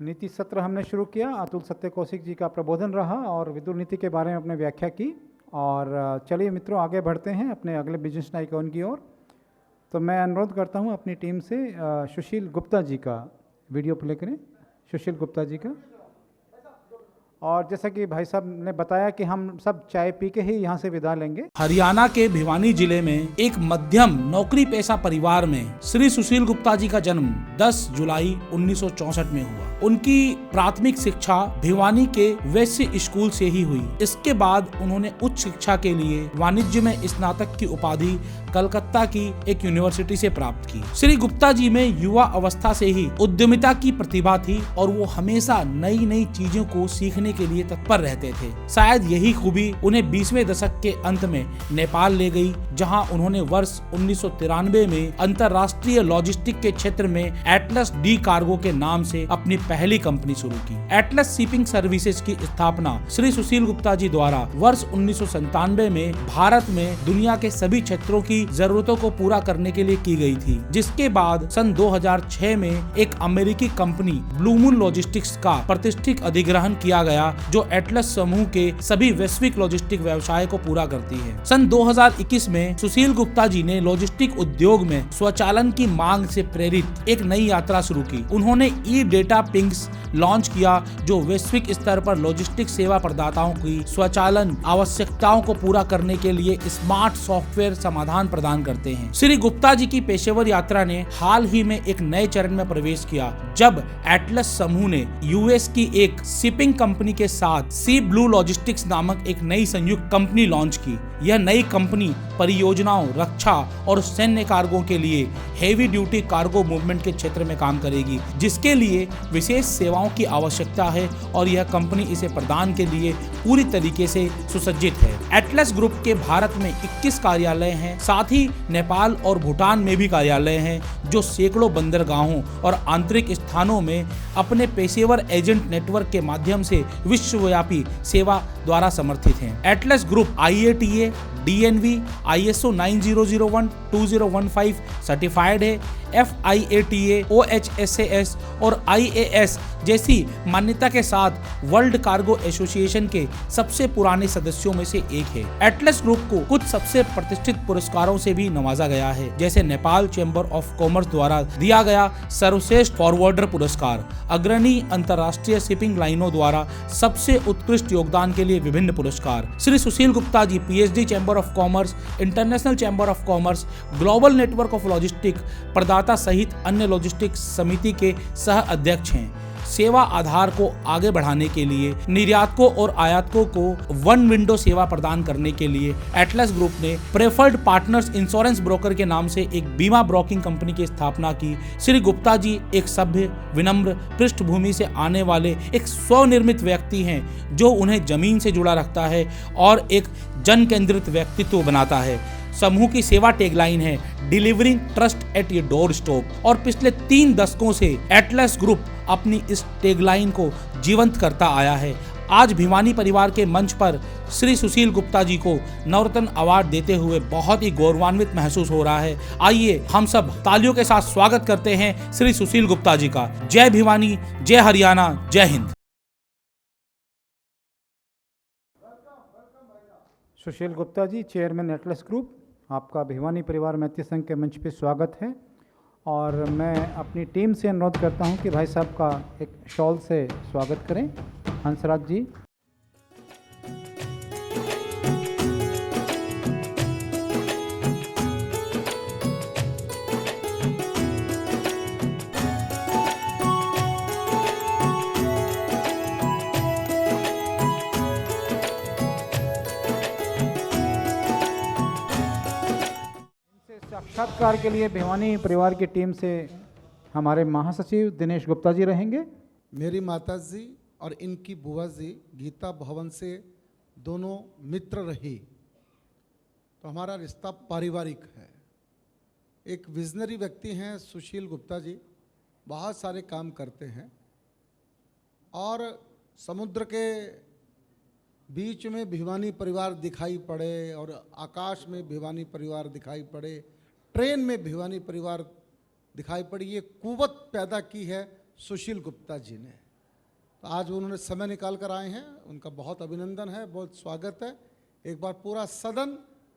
नीति सत्र हमने शुरू किया। अतुल सत्य कौशिक जी का प्रबोधन रहा और विदुर नीति के बारे में अपने व्याख्या की। और चलिए मित्रों, आगे बढ़ते हैं अपने अगले बिजनेस आइकॉन की ओर। तो मैं अनुरोध करता हूं अपनी टीम से सुशील गुप्ता जी का वीडियो प्ले करें। सुशील गुप्ता जी का। और जैसा कि भाई साहब ने बताया कि हम सब चाय पी के ही यहाँ से विदा लेंगे। हरियाणा के भिवानी जिले में एक मध्यम नौकरी पेशा परिवार में श्री सुशील गुप्ता जी का जन्म 10 जुलाई 1964 में हुआ। उनकी प्राथमिक शिक्षा भिवानी के वैश्य स्कूल से ही हुई। इसके बाद उन्होंने उच्च शिक्षा के लिए वाणिज्य में स्नातक की उपाधि कलकत्ता की एक यूनिवर्सिटी से प्राप्त की। श्री गुप्ता जी में युवा अवस्था से ही उद्यमिता की प्रतिभा थी और वो हमेशा नई नई चीजों को सीखने के लिए तत्पर रहते थे। शायद यही खूबी उन्हें 20वें दशक के अंत में नेपाल ले गई, जहां उन्होंने वर्ष 1993 में अंतरराष्ट्रीय लॉजिस्टिक के क्षेत्र में एटलस डी कार्गो के नाम से अपनी पहली कंपनी शुरू की। एटलस शिपिंग सर्विसेज की स्थापना श्री सुशील गुप्ता जी द्वारा वर्ष 1997 में भारत में दुनिया के सभी क्षेत्रों की जरूरतों को पूरा करने के लिए की गई थी, जिसके बाद सन 2006 में एक अमेरिकी कंपनी ब्लू मून लॉजिस्टिक्स का प्रतिष्ठित अधिग्रहण किया गया, जो एटलस समूह के सभी वैश्विक लॉजिस्टिक व्यवसाय को पूरा करती है। सन 2021 में सुशील गुप्ता जी ने लॉजिस्टिक उद्योग में स्वचालन की मांग से प्रेरित एक नई यात्रा शुरू की। उन्होंने ई डेटा पिंग्स लॉन्च किया, जो वैश्विक स्तर पर लॉजिस्टिक सेवा प्रदाताओं की स्वचालन आवश्यकताओं को पूरा करने के लिए स्मार्ट सॉफ्टवेयर समाधान प्रदान करते हैं। श्री गुप्ता जी की पेशेवर यात्रा ने हाल ही में एक नए चरण में प्रवेश किया, जब एटलस समूह ने यूएस की एक शिपिंग कंपनी के साथ सी ब्लू लॉजिस्टिक्स नामक एक नई संयुक्त कंपनी लॉन्च की। यह नई कंपनी परियोजनाओं, रक्षा और सैन्य कार्गो के लिए हेवी ड्यूटी कार्गो मूवमेंट के क्षेत्र में काम करेगी, जिसके लिए विशेष सेवाओं की आवश्यकता है और यह कंपनी इसे प्रदान के लिए पूरी तरीके से सुसज्जित है। एटलस ग्रुप के भारत में 21 कार्यालय हैं, साथ ही नेपाल और भूटान में भी कार्यालय हैं, जो सैकड़ों बंदरगाहों और आंतरिक स्थानों में अपने पेशेवर एजेंट नेटवर्क के माध्यम से विश्वव्यापी सेवा द्वारा समर्थित हैं। Atlas group IATA, DNV, ISO 9001-2015 certified है। FIATA, OHSAS और IAS जैसी मान्यता के साथ वर्ल्ड कार्गो एसोसिएशन के सबसे पुराने सदस्यों में से एक है। एटलस ग्रुप को कुछ सबसे प्रतिष्ठित पुरस्कारों से भी नवाजा गया है, जैसे नेपाल चैम्बर ऑफ कॉमर्स द्वारा दिया गया सर्वश्रेष्ठ फॉरवर्डर पुरस्कार, अग्रणी अंतर्राष्ट्रीय शिपिंग लाइनों द्वारा सबसे उत्कृष्ट योगदान के लिए विभिन्न पुरस्कार। श्री सुशील गुप्ता जी PhD chamber of commerce, international chamber of commerce, global network of logistic प्रदाता सहित अन्य लॉजिस्टिक समिति के सह अध्यक्ष हैं। सेवा आधार को आगे बढ़ाने के लिए निर्यातकों और आयातकों को वन विंडो सेवा प्रदान करने के लिए एटलस ग्रुप ने प्रेफर्ड पार्टनर्स इंश्योरेंस ब्रोकर के नाम से एक बीमा ब्रोकिंग कंपनी की स्थापना की। श्री गुप्ता जी एक सभ्य, विनम्र पृष्ठभूमि से आने वाले एक स्वनिर्मित व्यक्ति हैं, जो उन्हें जमीन से जुड़ा रखता है और एक जन केंद्रित व्यक्तित्व बनाता है। समूह की सेवा टैगलाइन है delivering trust at your door stop, और पिछले 3 दशकों से एटलस ग्रुप अपनी इस टैगलाइन को जीवंत करता आया है। आज भिवानी परिवार के मंच पर श्री सुशील गुप्ता जी को नवरत्न अवार्ड देते हुए बहुत ही गौरवान्वित महसूस हो रहा है। आइए हम सब तालियों के साथ स्वागत करते हैं श्री सुशील गुप्ता जी का। जय भिवानी, जय हरियाणा, जय हिंद। सुशील गुप्ता जी, चेयरमैन एटलस ग्रुप, आपका भिवानी परिवार मैत्री संघ के मंच पे स्वागत है। और मैं अपनी टीम से अनुरोध करता हूं कि भाई साहब का एक शॉल से स्वागत करें। हंसराज जी। साक्षात्कार के लिए भिवानी परिवार की टीम से हमारे महासचिव दिनेश गुप्ता जी रहेंगे। मेरी माता जी और इनकी बुआ जी गीता भवन से दोनों मित्र रही, तो हमारा रिश्ता पारिवारिक है। एक विजनरी व्यक्ति हैं सुशील गुप्ता जी, बहुत सारे काम करते हैं और समुद्र के बीच में भिवानी परिवार दिखाई पड़े और आकाश में भिवानी परिवार दिखाई पड़े, ट्रेन में भिवानी परिवार दिखाई पड़ी, ये कुव्वत पैदा की है सुशील गुप्ता जी ने। तो आज उन्होंने समय निकाल कर आए हैं, उनका बहुत अभिनंदन है, बहुत स्वागत है। एक बार पूरा सदन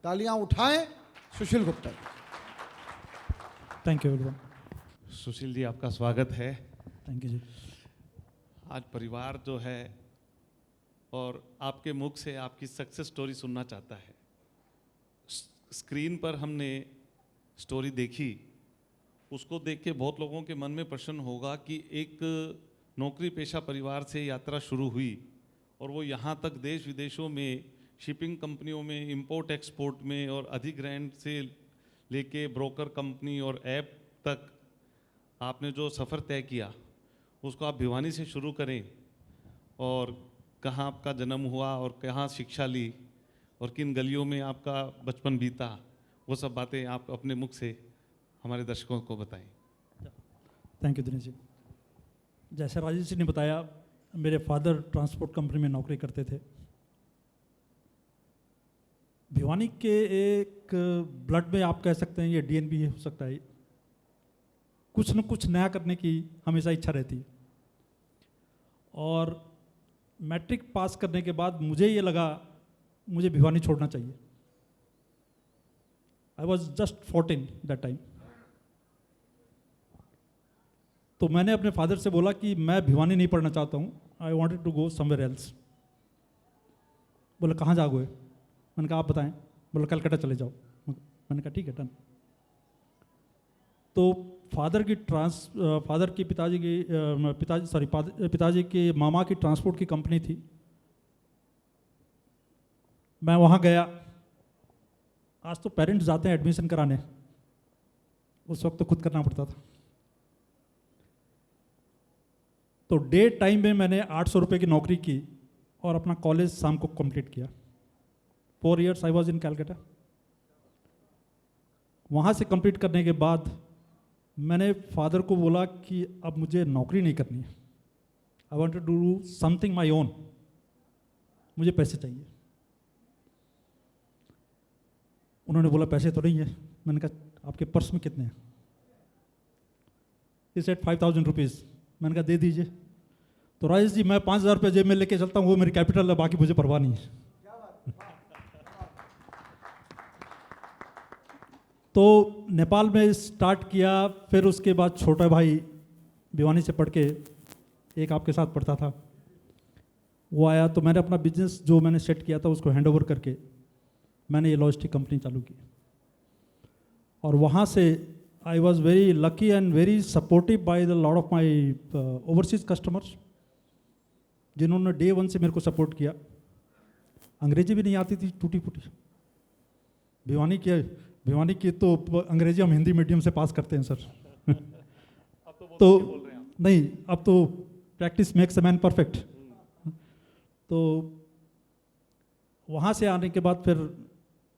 तालियां उठाएं Sushil Gupta ji. Thank you everyone. Sushil ji, आपका स्वागत है। थैंक यू जी। आज परिवार जो है और आपके मुख से आपकी सक्सेस स्टोरी सुनना चाहता है। स्क्रीन पर हमने स्टोरी देखी, उसको देख के बहुत लोगों के मन में प्रश्न होगा कि एक नौकरी पेशा परिवार से यात्रा शुरू हुई और वो यहाँ तक देश विदेशों में शिपिंग कंपनियों में, इंपोर्ट एक्सपोर्ट में और अधिग्रहण से लेके ब्रोकर कंपनी और ऐप तक आपने जो सफ़र तय किया उसको आप भिवानी से शुरू करें और कहाँ आपका जन्म हुआ और कहाँ शिक्षा ली और किन गलियों में आपका बचपन बीता, वो सब बातें आप अपने मुख से हमारे दर्शकों को बताएं। Thank you Dinesh ji. जैसे राजेश जी ने बताया, मेरे फादर ट्रांसपोर्ट कंपनी में नौकरी करते थे। भिवानी के एक ब्लड में आप कह सकते हैं, ये डीएनबी हो सकता है, कुछ न कुछ नया करने की हमेशा इच्छा रहती है। और मैट्रिक पास करने के बाद मुझे ये लगा मुझे भिवानी छोड़ना चाहिए। I was just 14 that time. तो मैंने अपने फादर से बोला कि मैं भिवानी नहीं पढ़ना चाहता हूँ, I wanted to go somewhere else. बोला कहाँ जाओगे? मैंने कहा आप बताएं। बोला कलकत्ता चले जाओ। मैंने कहा ठीक है, डन। तो फादर की पिताजी की मामा की ट्रांसपोर्ट की कंपनी थी। मैं वहाँ गया। आज तो पेरेंट्स जाते हैं एडमिशन कराने, उस वक्त तो खुद करना पड़ता था। तो डे टाइम में मैंने 800 रुपये की नौकरी की और अपना कॉलेज शाम को कंप्लीट किया। 4 years I was in Calcutta. वहाँ से कंप्लीट करने के बाद मैंने फादर को बोला कि अब मुझे नौकरी नहीं करनी है, I want to do something my own, मुझे पैसे चाहिए। उन्होंने बोला पैसे तो नहीं है। मैंने कहा आपके पर्स में कितने हैं? He said 5,000 rupees. मैंने कहा दे दीजिए। तो राजेश जी, मैं 5,000 रुपये जेब में लेके चलता हूँ, वो मेरी कैपिटल है, बाकी मुझे परवाह नहीं है। तो नेपाल में स्टार्ट किया। फिर उसके बाद छोटा भाई भिवानी से पढ़ के एक आपके साथ पढ़ता था, वो आया। तो मैंने अपना बिजनेस जो मैंने सेट किया था उसको हैंड ओवर करके मैंने ये लॉजिस्टिक कंपनी चालू की। और वहाँ से I was very lucky and very supportive by the lot of my overseas customers, जिन्होंने डे 1 से मेरे को सपोर्ट किया। अंग्रेजी भी नहीं आती थी, टूटी फूटी। भिवानी की तो अंग्रेजी हम हिंदी मीडियम से पास करते हैं सर। तो नहीं, अब तो practice makes a man perfect. तो वहाँ से आने के बाद फिर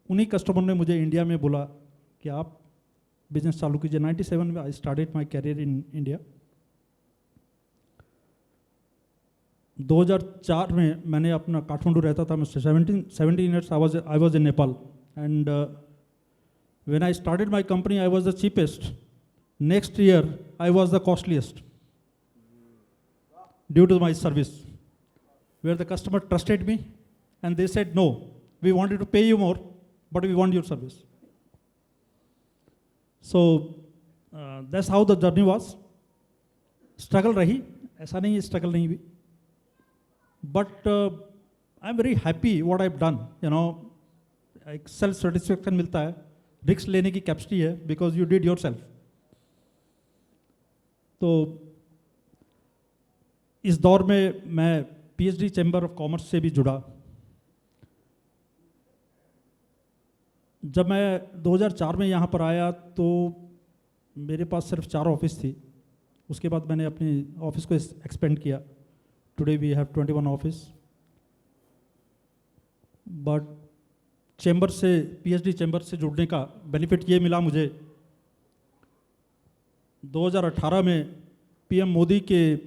उन्हीं कस्टमर ने मुझे इंडिया में बोला कि आप बिजनेस चालू कीजिए। 97 में I started my career in India. 2004 में मैंने अपना काठमांडू रहता था मैं 17 years I was in Nepal and when I started my company I was the cheapest. Next year I was the costliest due to my service, where the customer trusted me and they said no, we wanted to pay you more but we want your service. So that's how the journey was. Struggle रही, ऐसा नहीं struggle नहीं हुई, but I'm very happy what I've done. You know, एक self satisfaction मिलता है, risk लेने की कैपेसिटी है, because you did your self. तो इस दौर में मैं पीएचडी चैम्बर ऑफ कॉमर्स से भी जुड़ा। जब मैं 2004 में यहाँ पर आया तो मेरे पास सिर्फ 4 ऑफिस थी। उसके बाद मैंने अपनी ऑफिस को एक्सपेंड किया। Today we have 21 office. But chamber से, पीएचडी चैम्बर से जुड़ने का बेनिफिट ये मिला मुझे, 2018 में पीएम मोदी के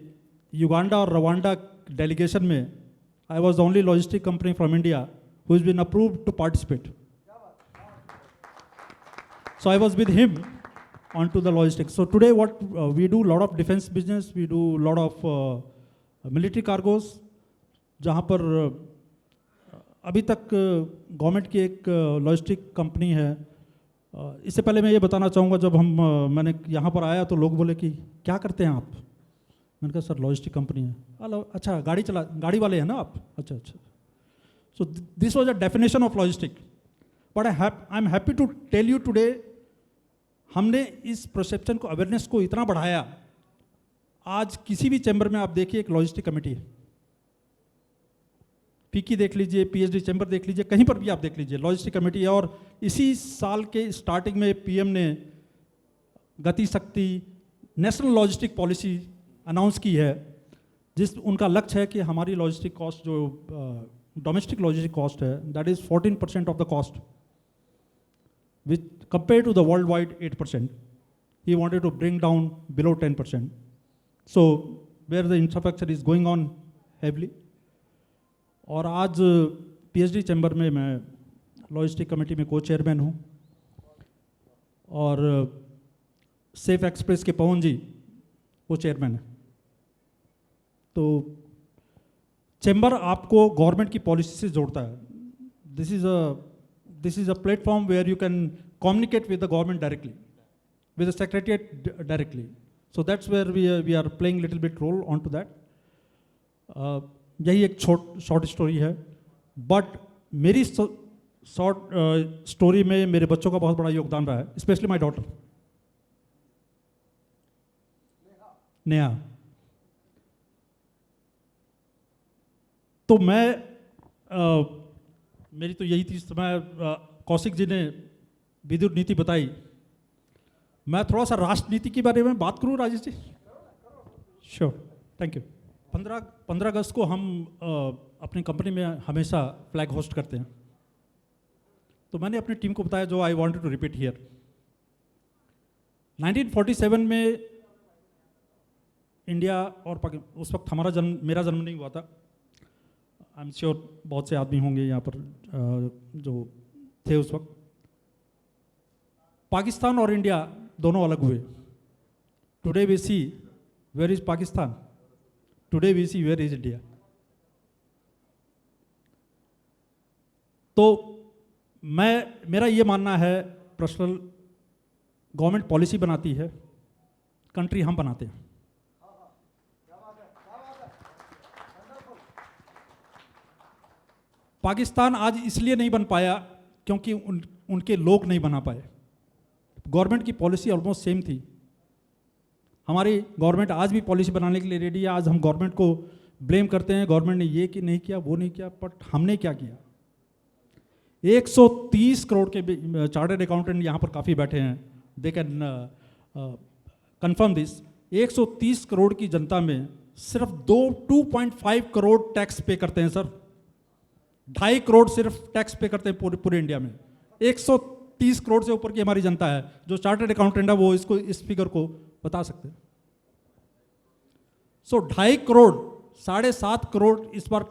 युगांडा और रवांडा डेलीगेशन में I was the only logistic company from India who is been approved to participate. So I was with him onto the logistics. So today what we do, lot of defense business, we do lot of military cargos, जहाँ पर अभी तक government की एक logistic company है। इससे पहले मैं ये बताना चाहूँगा, जब मैंने यहाँ पर आया तो लोग बोले कि क्या करते हैं आप? मैंने कहा सर लॉजिस्टिक कंपनी है। हेलो, अच्छा गाड़ी वाले हैं ना आप? अच्छा अच्छा। So this was a definition of logistic, but I am happy to tell you today, हमने इस परसेप्शन को, अवेयरनेस को इतना बढ़ाया, आज किसी भी चैम्बर में आप देखिए एक लॉजिस्टिक कमेटी है। पीकी देख लीजिए, पीएचडी चैम्बर देख लीजिए, कहीं पर भी आप देख लीजिए लॉजिस्टिक कमेटी है। और इसी साल के स्टार्टिंग में पीएम ने गति शक्ति नेशनल लॉजिस्टिक पॉलिसी अनाउंस की है, जिस उनका लक्ष्य है कि हमारी लॉजिस्टिक कॉस्ट जो डोमेस्टिक लॉजिस्टिक कॉस्ट है, that is 14% of the cost, which compare to the world wide 8%. He wanted to bring down below 10%. So where the infrastructure is going on heavily. और आज पीएचडी चैम्बर में मैं logistic committee में को chairman हूँ, और safe express के पवन जी वो चेयरमैन है। तो चैम्बर आपको गवर्नमेंट की पॉलिसी से जोड़ता है। This is a platform where you can communicate with the government directly, with the secretariat directly. So that's where we are playing little bit role onto that. यही एक short story है, but मेरी short story में मेरे बच्चों का बहुत बड़ा योगदान रहा है, स्पेशली माय डॉटर नेहा। तो मैं मेरी तो यही थी समय, कौशिक जी ने विद्युत नीति बताई, मैं थोड़ा सा राष्ट्र नीति के बारे में बात करूं Rajesh ji? Sure, thank you. 15 अगस्त को हम अपनी कंपनी में हमेशा फ्लैग होस्ट करते हैं। तो मैंने अपनी टीम को बताया जो I wanted to repeat here. 1947 में इंडिया और पाकिस्तान, उस वक्त मेरा जन्म नहीं हुआ था। आई एम श्योर बहुत से आदमी होंगे यहाँ पर जो थे उस वक्त। पाकिस्तान और इंडिया दोनों अलग हुए। Today we see where is Pakistan, today we see where is India. तो मेरा ये मानना है, पर्सनल, गवर्नमेंट पॉलिसी बनाती है, कंट्री हम बनाते हैं। पाकिस्तान आज इसलिए नहीं बन पाया क्योंकि उनके लोग नहीं बना पाए। गवर्नमेंट की पॉलिसी ऑलमोस्ट सेम थी। हमारी गवर्नमेंट आज भी पॉलिसी बनाने के लिए रेडी है। आज हम गवर्नमेंट को ब्लेम करते हैं, गवर्नमेंट ने ये कि नहीं किया, वो नहीं किया, बट हमने क्या किया? 130 करोड़ के चार्टर्ड अकाउंटेंट यहाँ पर काफ़ी बैठे हैं, they can confirm this. 130 crore की जनता में सिर्फ 2.5 करोड़ टैक्स पे करते हैं सर। 2.5 करोड़ सिर्फ टैक्स पे करते हैं पूरे इंडिया में। 130 करोड़ से ऊपर की हमारी जनता है। जो चार्टर्ड अकाउंटेंट है वो इस फिगर को बता सकते हैं। सो 2.5 करोड़, 7.5 करोड़ इस बार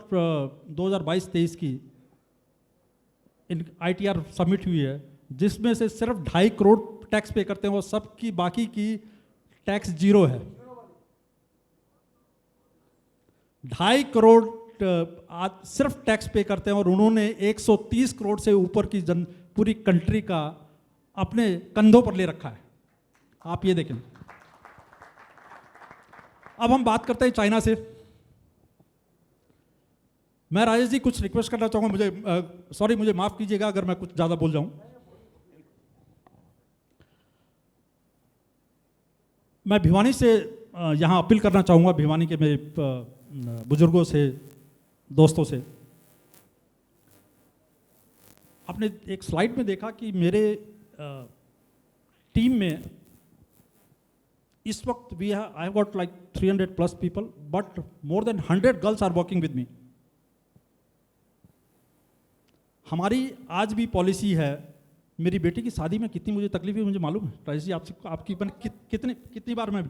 2022-23 की ITR सबमिट हुई है, जिसमें से सिर्फ 2.5 करोड़ टैक्स पे करते हैं और सबकी बाकी की टैक्स जीरो है। 2.5 करोड़ सिर्फ टैक्स पे करते हैं और उन्होंने 130 करोड़ से ऊपर की पूरी कंट्री का अपने कंधों पर ले रखा है। आप ये देखें। अब हम बात करते हैं चाइना से। मैं राजेश जी कुछ रिक्वेस्ट करना चाहूंगा, मुझे माफ कीजिएगा अगर मैं कुछ ज़्यादा बोल जाऊं। मैं भिवानी से यहाँ अपील करना चाहूँगा, भिवानी के मेरे बुजुर्गों से, दोस्तों से। आपने एक स्लाइड में देखा कि मेरे टीम में इस वक्त I have got like 300+ people, but more than 100 girls are working with me. हमारी आज भी पॉलिसी है। मेरी बेटी की शादी में कितनी मुझे तकलीफ हुई मुझे मालूम है राजेश जी, आपकी कितनी बार मैं,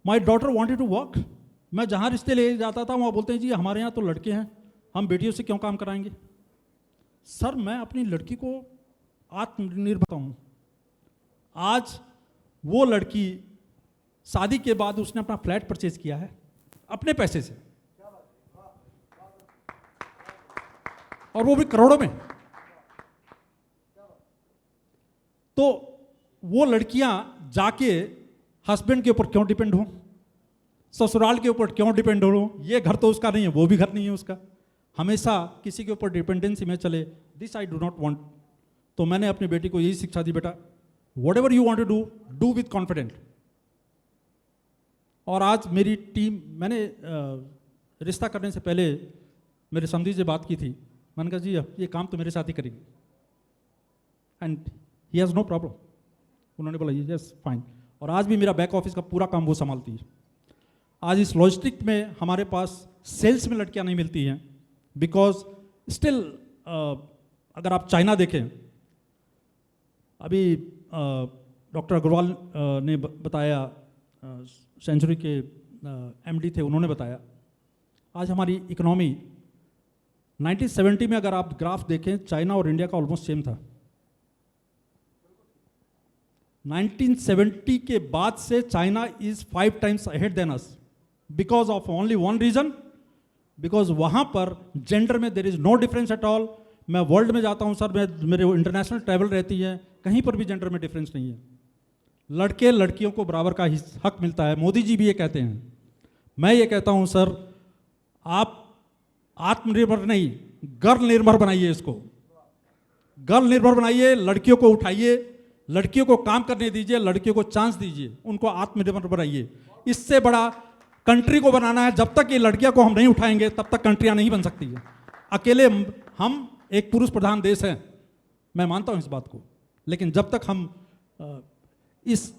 my daughter wanted to work. मैं जहाँ रिश्ते ले जाता था वहाँ बोलते हैं जी हमारे यहाँ तो लड़के हैं, हम बेटियों से क्यों काम कराएंगे? सर मैं अपनी लड़की को आत्मनिर्भर हूँ। आज वो लड़की शादी के बाद उसने अपना फ्लैट परचेज किया है अपने पैसे से, और वो भी करोड़ों में। तो वो लड़कियां जाके हस्बैंड के ऊपर क्यों डिपेंड हो, ससुराल के ऊपर क्यों डिपेंड हो? ये घर तो उसका नहीं है, वो भी घर नहीं है उसका, हमेशा किसी के ऊपर डिपेंडेंसी में चले। This I do not want. तो मैंने अपनी बेटी को यही शिक्षा दी, बेटा whatever you want to do, do with confident. और आज मेरी टीम, मैंने रिश्ता करने से पहले मेरे समधी से बात की थी, मैंने कहा जी ये काम तो मेरे साथ ही करेंगे, and he has no problem. उन्होंने बोला यस फाइन। और आज भी मेरा बैक ऑफिस का पूरा काम वो संभालती है। आज इस लॉजिस्टिक में हमारे पास सेल्स में लड़कियां नहीं मिलती हैं, बिकॉज स्टिल अगर आप चाइना देखें, अभी डॉक्टर अग्रवाल ने बताया, सेंचुरी के एमडी थे, उन्होंने बताया आज हमारी इकोनॉमी 1970 में अगर आप ग्राफ देखें, चाइना और इंडिया का ऑलमोस्ट सेम था। 1970 के बाद से China is 5 times ahead than us, because of only one reason, because वहां पर जेंडर में there is no difference at all. मैं वर्ल्ड में जाता हूं सर, मैं मेरे इंटरनेशनल ट्रैवल रहती है, कहीं पर भी जेंडर में डिफरेंस नहीं है। लड़के लड़कियों को बराबर का हक मिलता है। मोदी जी भी ये कहते हैं, मैं ये कहता हूं सर, आप आत्मनिर्भर नहीं, गर्ल निर्भर बनाइए इसको, गर्ल निर्भर बनाइए, लड़कियों को उठाइए, लड़कियों को काम करने दीजिए, लड़कियों को चांस दीजिए, उनको आत्मनिर्भर बनाइए। इससे बड़ा कंट्री को बनाना है। जब तक ये लड़कियों को हम नहीं उठाएंगे तब तक कंट्रियां नहीं बन सकती है। अकेले हम एक पुरुष प्रधान देश हैं, मैं मानता हूं इस बात को, लेकिन जब तक हम इस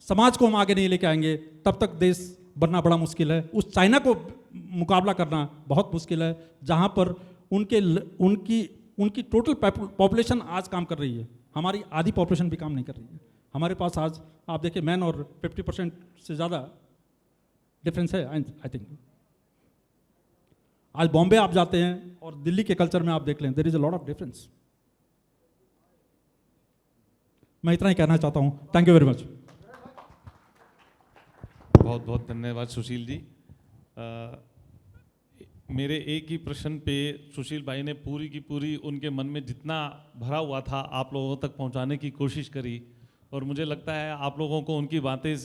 समाज को हम आगे नहीं लेके आएंगे तब तक देश बनना बड़ा मुश्किल है। उस चाइना को मुकाबला करना बहुत मुश्किल है, जहां पर उनकी टोटल पॉपुलेशन आज काम कर रही है, हमारी आधी पॉपुलेशन भी काम नहीं कर रही है। हमारे पास आज आप देखिए मैन और 50% से ज़्यादा डिफरेंस है। आई थिंक आज बॉम्बे आप जाते हैं और दिल्ली के कल्चर में आप देख लें, there is a lot of difference. मैं इतना ही कहना चाहता हूं। Thank you very much. बहुत बहुत धन्यवाद सुशील जी। मेरे एक ही प्रश्न पे सुशील भाई ने पूरी की पूरी उनके मन में जितना भरा हुआ था आप लोगों तक पहुंचाने की कोशिश करी, और मुझे लगता है आप लोगों को उनकी बातें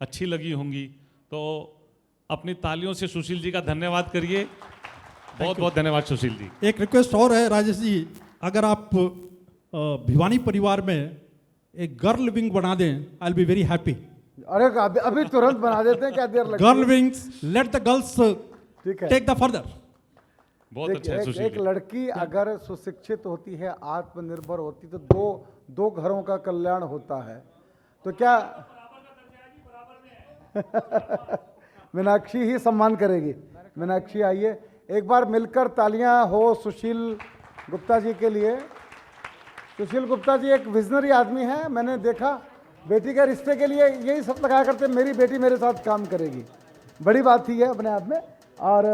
अच्छी लगी होंगी। तो अपनी तालियों से सुशील जी का धन्यवाद करिए। बहुत बहुत धन्यवाद सुशील जी। एक रिक्वेस्ट और है राजेश जी, अगर आप भिवानी परिवार में एक गर्ल विंग बना दें, I will be very happy. अरे अभी तुरंत बना देते हैं, क्या देर लगती है? Girl wings, let the girls ठीक है, टेक द फर्दर। बहुत अच्छा है सुशील एक जी। लड़की अगर सुशिक्षित होती है, आत्मनिर्भर होती, तो दो घरों का कल्याण होता है। तो क्या मीनाक्षी ही सम्मान करेगी? मीनाक्षी आइए, एक बार मिलकर तालियां हो सुशील गुप्ता जी के लिए। सुशील गुप्ता जी एक विजनरी आदमी है, मैंने देखा बेटी के रिश्ते के लिए यही सब लगाया करते, मेरी बेटी मेरे साथ काम करेगी, बड़ी बात थी है अपने आप में। और